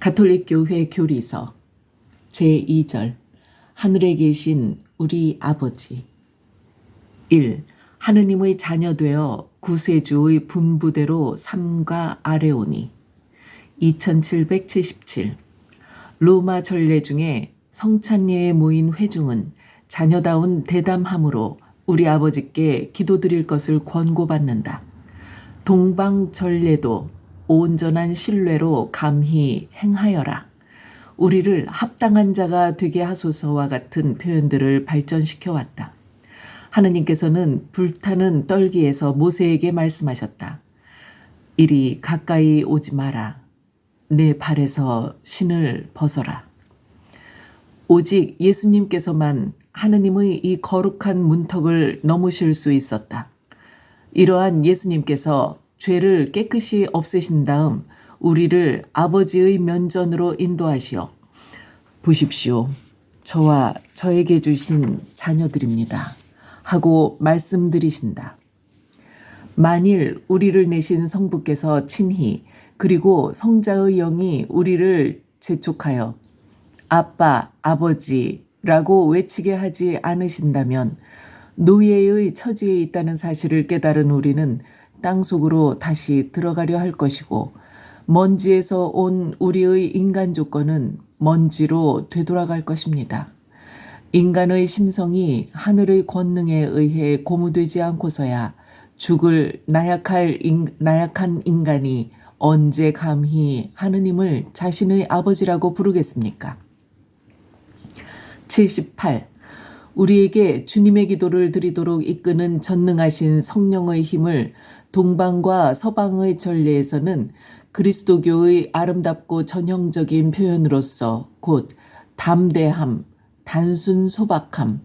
가톨릭교회 교리서 제2절 하늘에 계신 우리 아버지 1. 하느님의 자녀되어 구세주의 분부대로 삼가 아뢰오니 2777 로마 전례 중에 성찬예에 모인 회중은 자녀다운 대담함으로 우리 아버지께 기도드릴 것을 권고받는다. 동방 전례도 온전한 신뢰로 감히 행하여라. 우리를 합당한 자가 되게 하소서와 같은 표현들을 발전시켜 왔다. 하느님께서는 불타는 떨기에서 모세에게 말씀하셨다. 이리 가까이 오지 마라. 내 발에서 신을 벗어라. 오직 예수님께서만 하느님의 이 거룩한 문턱을 넘으실 수 있었다. 이러한 예수님께서 죄를 깨끗이 없애신 다음 우리를 아버지의 면전으로 인도하시어 보십시오. 저와 저에게 주신 자녀들입니다. 하고 말씀드리신다. 만일 우리를 내신 성부께서 친히 그리고 성자의 영이 우리를 재촉하여 아빠, 아버지라고 외치게 하지 않으신다면 노예의 처지에 있다는 사실을 깨달은 우리는 땅속으로 다시 들어가려 할 것이고 먼지에서 온 우리의 인간 조건은 먼지로 되돌아갈 것입니다. 인간의 심성이 하늘의 권능에 의해 고무되지 않고서야 죽을 나약한 인간이 언제 감히 하느님을 자신의 아버지라고 부르겠습니까? 78. 우리에게 주님의 기도를 드리도록 이끄는 전능하신 성령의 힘을 동방과 서방의 전례에서는 그리스도교의 아름답고 전형적인 표현으로서 곧 담대함, 단순 소박함,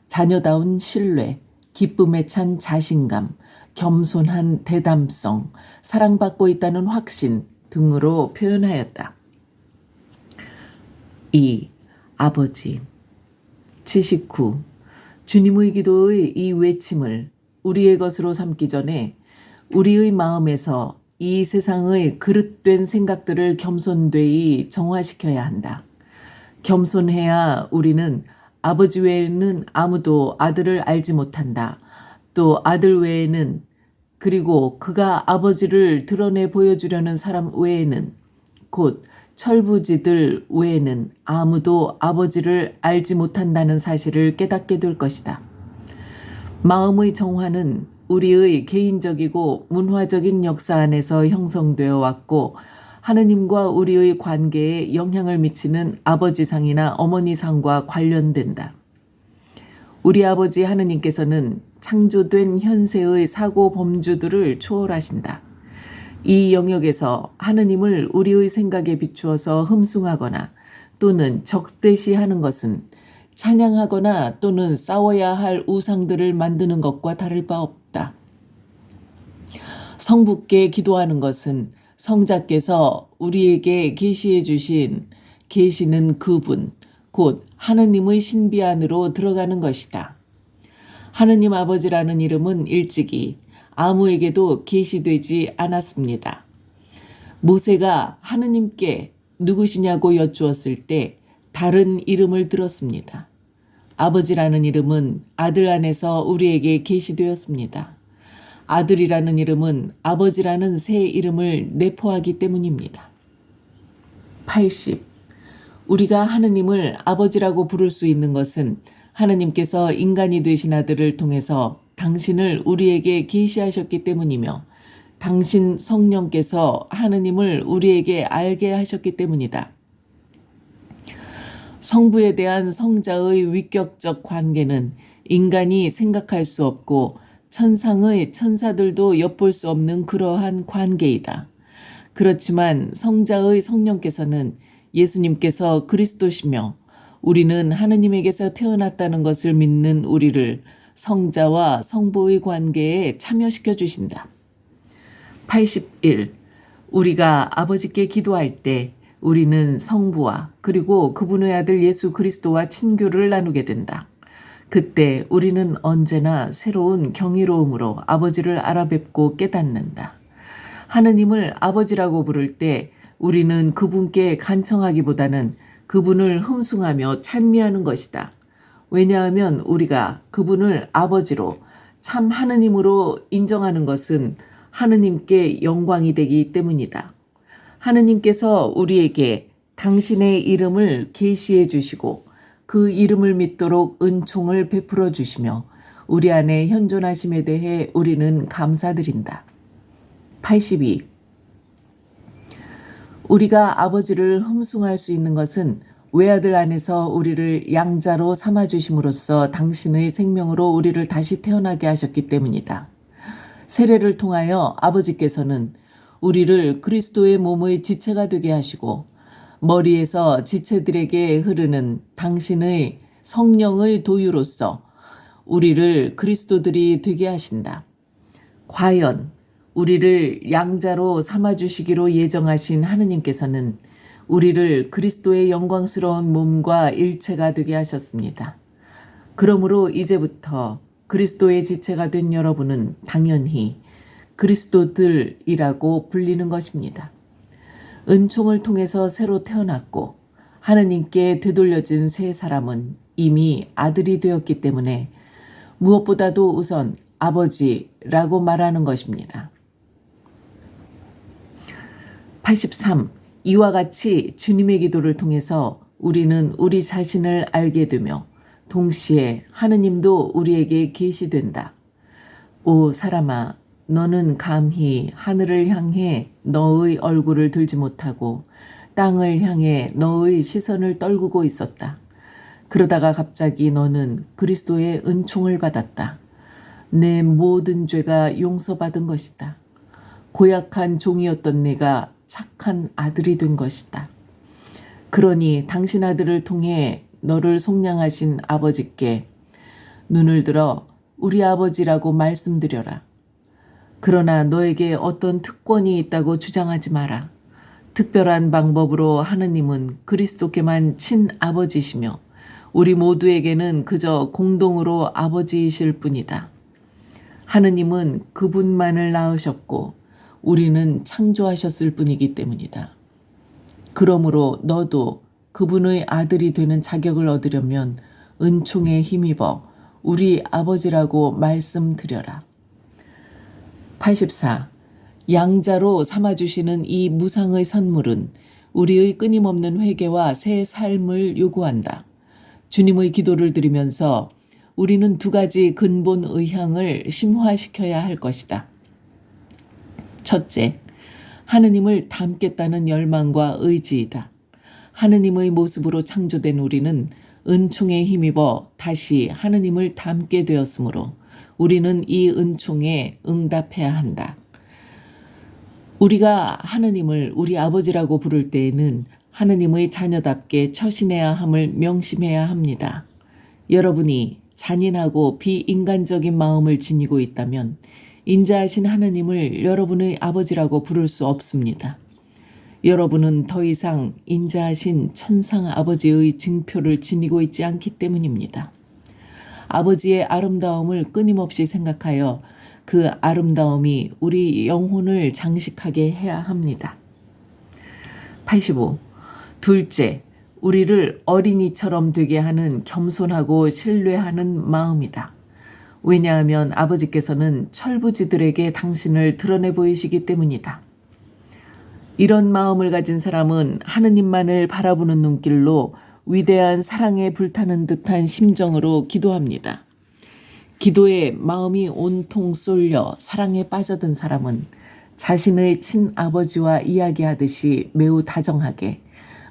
자녀다운 신뢰, 기쁨에 찬 자신감, 겸손한 대담성, 사랑받고 있다는 확신 등으로 표현하였다. 2. 아버지 79. 주님의 기도의 이 외침을 우리의 것으로 삼기 전에 우리의 마음에서 이 세상의 그릇된 생각들을 겸손되이 정화시켜야 한다. 겸손해야 우리는 아버지 외에는 아무도 아들을 알지 못한다. 또 아들 외에는 그리고 그가 아버지를 드러내 보여주려는 사람 외에는 곧 철부지들 외에는 아무도 아버지를 알지 못한다는 사실을 깨닫게 될 것이다. 마음의 정화는 우리의 개인적이고 문화적인 역사 안에서 형성되어 왔고 하느님과 우리의 관계에 영향을 미치는 아버지상이나 어머니상과 관련된다. 우리 아버지 하느님께서는 창조된 현세의 사고 범주들을 초월하신다. 이 영역에서 하느님을 우리의 생각에 비추어서 흠숭하거나 또는 적대시하는 것은 찬양하거나 또는 싸워야 할 우상들을 만드는 것과 다를 바 없다. 성부께 기도하는 것은 성자께서 우리에게 계시해 주신 계시는 그분, 곧 하느님의 신비 안으로 들어가는 것이다. 하느님 아버지라는 이름은 일찍이 아무에게도 계시되지 않았습니다. 모세가 하느님께 누구시냐고 여쭈었을 때 다른 이름을 들었습니다. 아버지라는 이름은 아들 안에서 우리에게 계시되었습니다. 아들이라는 이름은 아버지라는 새 이름을 내포하기 때문입니다. 80. 우리가 하느님을 아버지라고 부를 수 있는 것은 하느님께서 인간이 되신 아들을 통해서 당신을 우리에게 계시하셨기 때문이며 당신 성령께서 하느님을 우리에게 알게 하셨기 때문이다. 성부에 대한 성자의 위격적 관계는 인간이 생각할 수 없고 천상의 천사들도 엿볼 수 없는 그러한 관계이다. 그렇지만 성자의 성령께서는 예수님께서 그리스도시며 우리는 하느님에게서 태어났다는 것을 믿는 우리를 성자와 성부의 관계에 참여시켜 주신다. 81. 우리가 아버지께 기도할 때 우리는 성부와 그리고 그분의 아들 예수 그리스도와 친교를 나누게 된다. 그때 우리는 언제나 새로운 경이로움으로 아버지를 알아뵙고 깨닫는다. 하느님을 아버지라고 부를 때 우리는 그분께 간청하기보다는 그분을 흠숭하며 찬미하는 것이다. 왜냐하면 우리가 그분을 아버지로 참 하느님으로 인정하는 것은 하느님께 영광이 되기 때문이다. 하느님께서 우리에게 당신의 이름을 계시해 주시고 그 이름을 믿도록 은총을 베풀어 주시며 우리 안에 현존하심에 대해 우리는 감사드린다. 82. 우리가 아버지를 흠숭할 수 있는 것은 외아들 안에서 우리를 양자로 삼아주심으로써 당신의 생명으로 우리를 다시 태어나게 하셨기 때문이다. 세례를 통하여 아버지께서는 우리를 그리스도의 몸의 지체가 되게 하시고 머리에서 지체들에게 흐르는 당신의 성령의 도유로서 우리를 그리스도들이 되게 하신다. 과연 우리를 양자로 삼아주시기로 예정하신 하느님께서는 우리를 그리스도의 영광스러운 몸과 일체가 되게 하셨습니다. 그러므로 이제부터 그리스도의 지체가 된 여러분은 당연히 그리스도들이라고 불리는 것입니다. 은총을 통해서 새로 태어났고 하느님께 되돌려진 새 사람은 이미 아들이 되었기 때문에 무엇보다도 우선 아버지라고 말하는 것입니다. 83. 이와 같이 주님의 기도를 통해서 우리는 우리 자신을 알게 되며 동시에 하느님도 우리에게 계시된다. 오 사람아, 너는 감히 하늘을 향해 너의 얼굴을 들지 못하고 땅을 향해 너의 시선을 떨구고 있었다. 그러다가 갑자기 너는 그리스도의 은총을 받았다. 내 모든 죄가 용서받은 것이다. 고약한 종이었던 내가 착한 아들이 된 것이다. 그러니 당신 아들을 통해 너를 속량하신 아버지께 눈을 들어 우리 아버지라고 말씀드려라. 그러나 너에게 어떤 특권이 있다고 주장하지 마라. 특별한 방법으로 하느님은 그리스도께만 친아버지시며 우리 모두에게는 그저 공동으로 아버지이실 뿐이다. 하느님은 그분만을 낳으셨고 우리는 창조하셨을 뿐이기 때문이다. 그러므로 너도 그분의 아들이 되는 자격을 얻으려면 은총에 힘입어 우리 아버지라고 말씀드려라. 84. 양자로 삼아주시는 이 무상의 선물은 우리의 끊임없는 회개와 새 삶을 요구한다. 주님의 기도를 드리면서 우리는 두 가지 근본 의향을 심화시켜야 할 것이다. 첫째, 하느님을 닮겠다는 열망과 의지이다. 하느님의 모습으로 창조된 우리는 은총에 힘입어 다시 하느님을 닮게 되었으므로 우리는 이 은총에 응답해야 한다. 우리가 하느님을 우리 아버지라고 부를 때에는 하느님의 자녀답게 처신해야 함을 명심해야 합니다. 여러분이 잔인하고 비인간적인 마음을 지니고 있다면 인자하신 하느님을 여러분의 아버지라고 부를 수 없습니다. 여러분은 더 이상 인자하신 천상 아버지의 징표를 지니고 있지 않기 때문입니다. 아버지의 아름다움을 끊임없이 생각하여 그 아름다움이 우리 영혼을 장식하게 해야 합니다. 85. 둘째, 우리를 어린이처럼 되게 하는 겸손하고 신뢰하는 마음이다. 왜냐하면 아버지께서는 철부지들에게 당신을 드러내 보이시기 때문이다. 이런 마음을 가진 사람은 하느님만을 바라보는 눈길로 위대한 사랑에 불타는 듯한 심정으로 기도합니다. 기도에 마음이 온통 쏠려 사랑에 빠져든 사람은 자신의 친아버지와 이야기하듯이 매우 다정하게,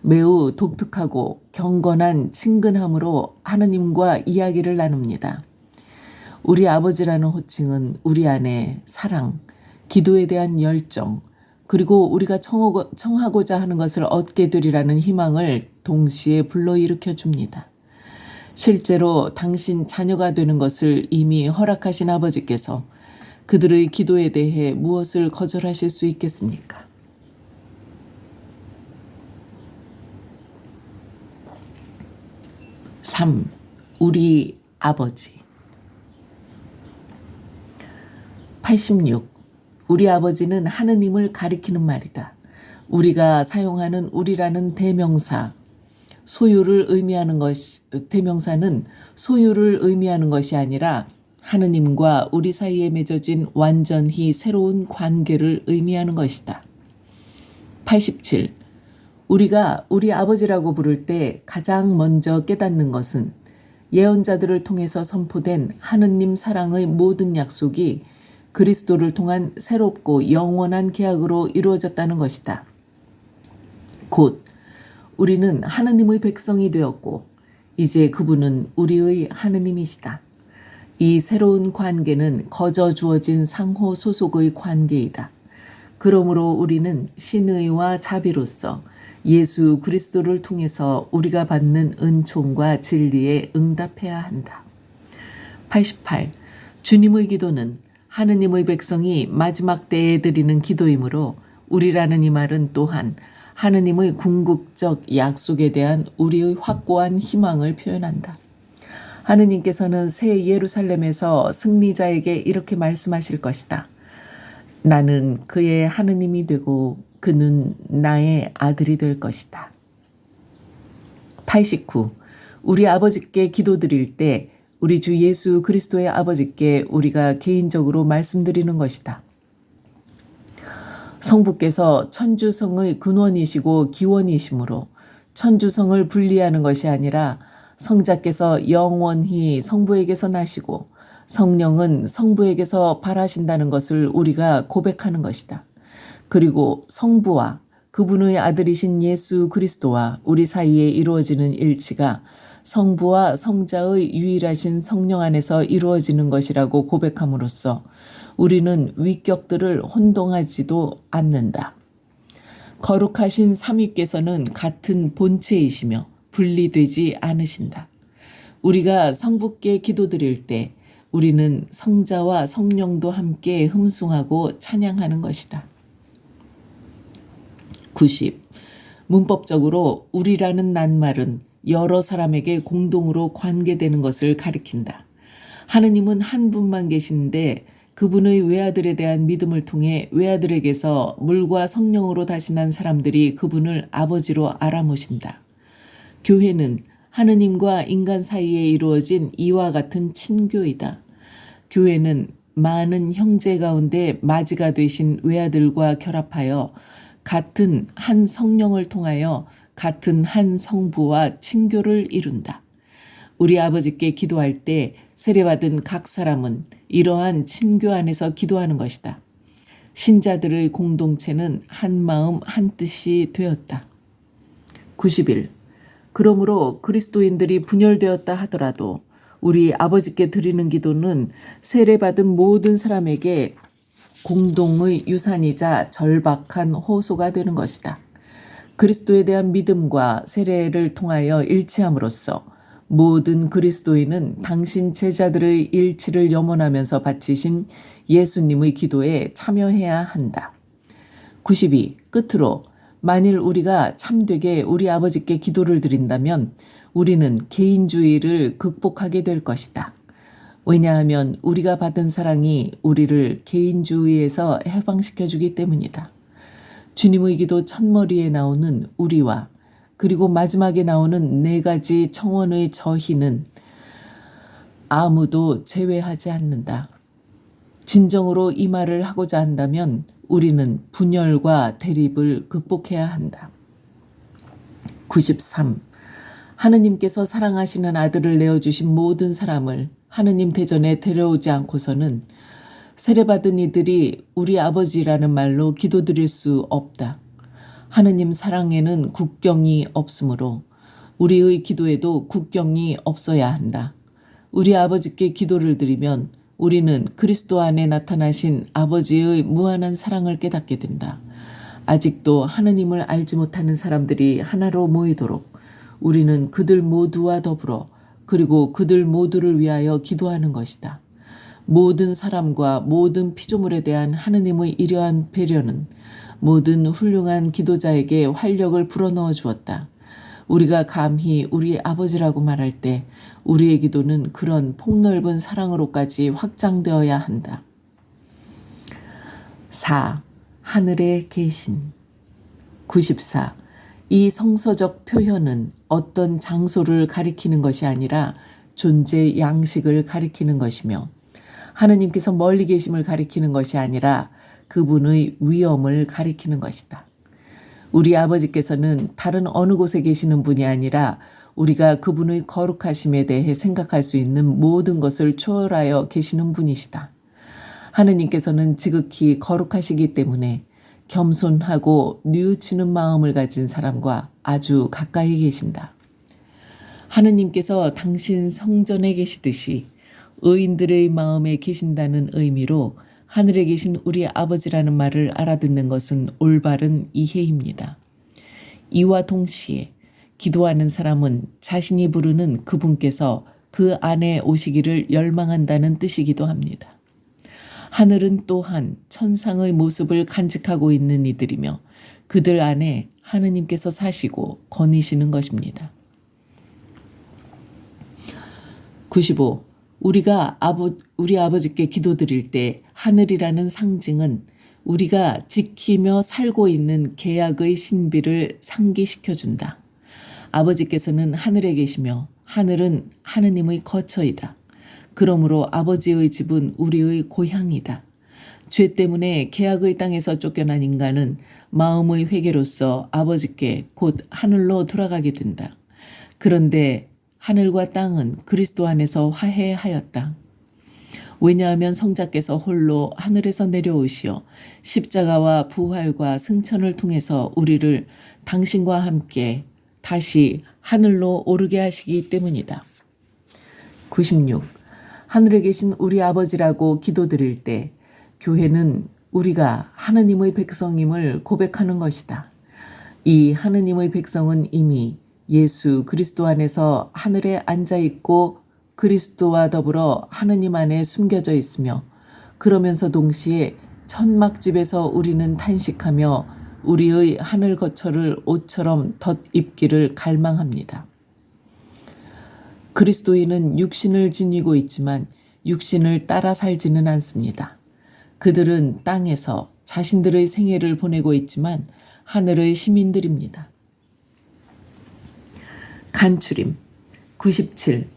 매우 독특하고 경건한 친근함으로 하느님과 이야기를 나눕니다. 우리 아버지라는 호칭은 우리 안에 사랑, 기도에 대한 열정, 그리고 우리가 청하고자 하는 것을 얻게 되리라는 희망을 동시에 불러일으켜 줍니다. 실제로 당신 자녀가 되는 것을 이미 허락하신 아버지께서 그들의 기도에 대해 무엇을 거절하실 수 있겠습니까? 3. 우리 아버지. 86. 우리 아버지는 하느님을 가리키는 말이다. 우리가 사용하는 우리라는 대명사는 소유를 의미하는 것이 아니라 하느님과 우리 사이에 맺어진 완전히 새로운 관계를 의미하는 것이다. 87. 우리가 우리 아버지라고 부를 때 가장 먼저 깨닫는 것은 예언자들을 통해서 선포된 하느님 사랑의 모든 약속이 그리스도를 통한 새롭고 영원한 계약으로 이루어졌다는 것이다. 곧 우리는 하느님의 백성이 되었고 이제 그분은 우리의 하느님이시다. 이 새로운 관계는 거저 주어진 상호 소속의 관계이다. 그러므로 우리는 신의와 자비로서 예수 그리스도를 통해서 우리가 받는 은총과 진리에 응답해야 한다. 88. 주님의 기도는 하느님의 백성이 마지막 때에 드리는 기도이므로 우리라는 이 말은 또한 하느님의 궁극적 약속에 대한 우리의 확고한 희망을 표현한다. 하느님께서는 새 예루살렘에서 승리자에게 이렇게 말씀하실 것이다. 나는 그의 하느님이 되고 그는 나의 아들이 될 것이다. 89. 우리 아버지께 기도드릴 때 우리 주 예수 그리스도의 아버지께 우리가 개인적으로 말씀드리는 것이다. 성부께서 천주성의 근원이시고 기원이시므로 천주성을 분리하는 것이 아니라 성자께서 영원히 성부에게서 나시고 성령은 성부에게서 발하신다는 것을 우리가 고백하는 것이다. 그리고 성부와 그분의 아들이신 예수 그리스도와 우리 사이에 이루어지는 일치가 성부와 성자의 유일하신 성령 안에서 이루어지는 것이라고 고백함으로써 우리는 위격들을 혼동하지도 않는다. 거룩하신 삼위께서는 같은 본체이시며 분리되지 않으신다. 우리가 성부께 기도드릴 때 우리는 성자와 성령도 함께 흠숭하고 찬양하는 것이다. 90. 문법적으로 우리라는 낱말은 여러 사람에게 공동으로 관계되는 것을 가리킨다. 하느님은 한 분만 계신데 그분의 외아들에 대한 믿음을 통해 외아들에게서 물과 성령으로 다시 난 사람들이 그분을 아버지로 알아모신다. 교회는 하느님과 인간 사이에 이루어진 이와 같은 친교이다. 교회는 많은 형제 가운데 맞이가 되신 외아들과 결합하여 같은 한 성령을 통하여 같은 한 성부와 친교를 이룬다. 우리 아버지께 기도할 때 세례받은 각 사람은 이러한 친교 안에서 기도하는 것이다. 신자들의 공동체는 한 마음 한 뜻이 되었다. 91. 그러므로 그리스도인들이 분열되었다 하더라도 우리 아버지께 드리는 기도는 세례받은 모든 사람에게 공동의 유산이자 절박한 호소가 되는 것이다. 그리스도에 대한 믿음과 세례를 통하여 일치함으로써 모든 그리스도인은 당신 제자들의 일치를 염원하면서 바치신 예수님의 기도에 참여해야 한다. 92. 끝으로 만일 우리가 참되게 우리 아버지께 기도를 드린다면 우리는 개인주의를 극복하게 될 것이다. 왜냐하면 우리가 받은 사랑이 우리를 개인주의에서 해방시켜주기 때문이다. 주님의 기도 첫머리에 나오는 우리와 그리고 마지막에 나오는 네 가지 청원의 저희는 아무도 제외하지 않는다. 진정으로 이 말을 하고자 한다면 우리는 분열과 대립을 극복해야 한다. 93. 하느님께서 사랑하시는 아들을 내어주신 모든 사람을 하느님 대전에 데려오지 않고서는 세례받은 이들이 우리 아버지라는 말로 기도드릴 수 없다. 하느님 사랑에는 국경이 없으므로 우리의 기도에도 국경이 없어야 한다. 우리 아버지께 기도를 드리면 우리는 그리스도 안에 나타나신 아버지의 무한한 사랑을 깨닫게 된다. 아직도 하느님을 알지 못하는 사람들이 하나로 모이도록 우리는 그들 모두와 더불어 그리고 그들 모두를 위하여 기도하는 것이다. 모든 사람과 모든 피조물에 대한 하느님의 이러한 배려는 모든 훌륭한 기도자에게 활력을 불어넣어 주었다. 우리가 감히 우리 아버지라고 말할 때 우리의 기도는 그런 폭넓은 사랑으로까지 확장되어야 한다. 4. 하늘에 계신. 94. 이 성서적 표현은 어떤 장소를 가리키는 것이 아니라 존재 양식을 가리키는 것이며 하느님께서 멀리 계심을 가리키는 것이 아니라 그분의 위엄을 가리키는 것이다. 우리 아버지께서는 다른 어느 곳에 계시는 분이 아니라 우리가 그분의 거룩하심에 대해 생각할 수 있는 모든 것을 초월하여 계시는 분이시다. 하느님께서는 지극히 거룩하시기 때문에 겸손하고 뉘우치는 마음을 가진 사람과 아주 가까이 계신다. 하느님께서 당신 성전에 계시듯이 의인들의 마음에 계신다는 의미로 하늘에 계신 우리 아버지라는 말을 알아듣는 것은 올바른 이해입니다. 이와 동시에 기도하는 사람은 자신이 부르는 그분께서 그 안에 오시기를 열망한다는 뜻이기도 합니다. 하늘은 또한 천상의 모습을 간직하고 있는 이들이며 그들 안에 하느님께서 사시고 거니시는 것입니다. 95. 우리가 우리 아버지께 기도드릴 때 하늘이라는 상징은 우리가 지키며 살고 있는 계약의 신비를 상기시켜준다. 아버지께서는 하늘에 계시며 하늘은 하느님의 거처이다. 그러므로 아버지의 집은 우리의 고향이다. 죄 때문에 계약의 땅에서 쫓겨난 인간은 마음의 회개로서 아버지께 곧 하늘로 돌아가게 된다. 그런데 하늘과 땅은 그리스도 안에서 화해하였다. 왜냐하면 성자께서 홀로 하늘에서 내려오시어 십자가와 부활과 승천을 통해서 우리를 당신과 함께 다시 하늘로 오르게 하시기 때문이다. 96. 하늘에 계신 우리 아버지라고 기도드릴 때 교회는 우리가 하느님의 백성임을 고백하는 것이다. 이 하느님의 백성은 이미 예수 그리스도 안에서 하늘에 앉아 있고 그리스도와 더불어 하느님 안에 숨겨져 있으며 그러면서 동시에 천막집에서 우리는 탄식하며 우리의 하늘 거처를 옷처럼 덧입기를 갈망합니다. 그리스도인은 육신을 지니고 있지만 육신을 따라 살지는 않습니다. 그들은 땅에서 자신들의 생애를 보내고 있지만 하늘의 시민들입니다. 간추림 97.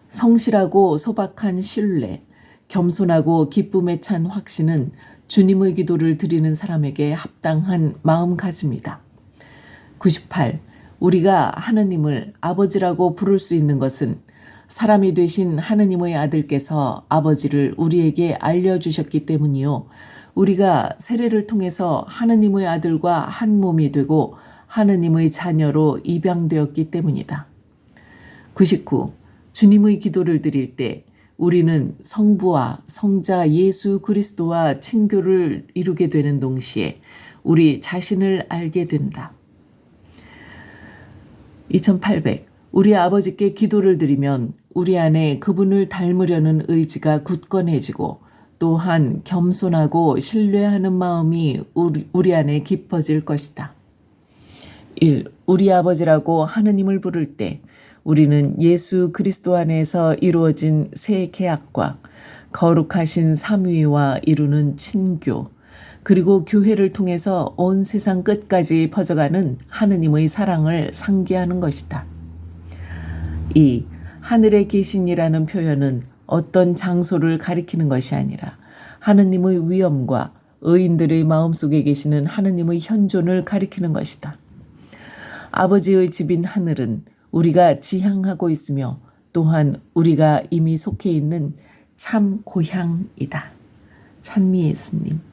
성실하고 소박한 신뢰, 겸손하고 기쁨에 찬 확신은 주님의 기도를 드리는 사람에게 합당한 마음가짐이다. 98. 우리가 하느님을 아버지라고 부를 수 있는 것은 사람이 되신 하느님의 아들께서 아버지를 우리에게 알려주셨기 때문이요. 우리가 세례를 통해서 하느님의 아들과 한 몸이 되고 하느님의 자녀로 입양되었기 때문이다. 99. 주님의 기도를 드릴 때 우리는 성부와 성자 예수 그리스도와 친교를 이루게 되는 동시에 우리 자신을 알게 된다. 2800. 우리 아버지께 기도를 드리면 우리 안에 그분을 닮으려는 의지가 굳건해지고 또한 겸손하고 신뢰하는 마음이 우리 안에 깊어질 것이다. 1. 우리 아버지라고 하느님을 부를 때 우리는 예수 그리스도 안에서 이루어진 새 계약과 거룩하신 삼위와 이루는 친교, 그리고 교회를 통해서 온 세상 끝까지 퍼져가는 하느님의 사랑을 상기하는 것이다. 2. 하늘에 계신이라는 표현은 어떤 장소를 가리키는 것이 아니라 하느님의 위엄과 의인들의 마음속에 계시는 하느님의 현존을 가리키는 것이다. 아버지의 집인 하늘은 우리가 지향하고 있으며 또한 우리가 이미 속해 있는 참 고향이다. 찬미 예수님.